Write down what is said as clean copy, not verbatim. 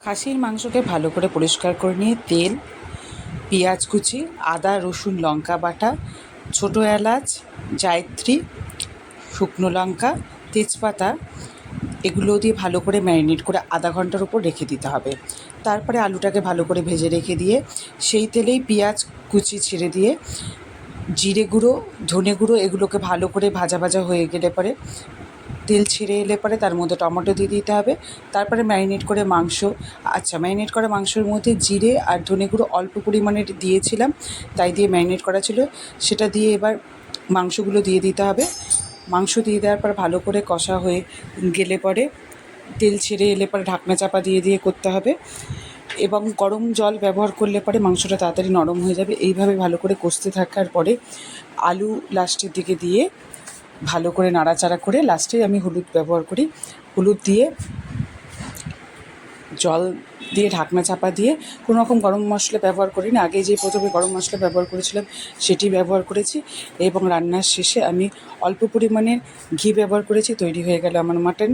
খাসির মাংসকে ভালো করে পরিষ্কার করে নিয়ে তেল, পেঁয়াজ কুচি, আদা রসুন লঙ্কা বাটা, ছোটো এলাচ, জায়ত্রী, শুকনো লঙ্কা, তেজপাতা এগুলো দিয়ে ভালো করে ম্যারিনেট করে আধা ঘন্টার উপর রেখে দিতে হবে। তারপরে আলুটাকে ভালো করে ভেজে রেখে দিয়ে সেই তেলেই পেঁয়াজ কুচি ছেড়ে দিয়ে জিরে গুঁড়ো, ধনে গুঁড়ো এগুলোকে ভালো করে ভাজা ভাজা হয়ে গেলে পরে তেল ছেড়ে এলে পরে তার মধ্যে টমেটো দিয়ে দিতে হবে। তারপরে ম্যারিনেট করা মাংসের মধ্যে জিরে আর ধনে গুঁড়ো অল্প পরিমাণে দিয়েছিলাম, তাই দিয়ে ম্যারিনেট করা ছিল, সেটা দিয়ে এবার মাংসগুলো দিয়ে দিতে হবে। মাংস দিয়ে দেওয়ার পর ভালো করে কষা হয়ে গেলে পরে তেল ছেড়ে এলে পরে ঢাকনা চাপা দিয়ে দিয়ে করতে হবে এবং গরম জল ব্যবহার করলে পরে মাংসটা তাড়াতাড়ি নরম হয়ে যাবে। এইভাবে ভালো করে কষতে থাকার পরে আলু লাস্টের দিকে দিয়ে ভালো করে নাড়াচাড়া করে লাস্টে আমি হলুদ ব্যবহার করি। হলুদ দিয়ে জল দিয়ে ঢাকনা চাপা দিয়ে কোনো রকম গরম মশলা ব্যবহার করি না, আগে যে প্রথমে গরম মশলা ব্যবহার করেছিলাম সেটি ব্যবহার করেছি এবং রান্নার শেষে আমি অল্প পরিমাণে ঘি ব্যবহার করেছি। তৈরি হয়ে গেল আমার মাটন।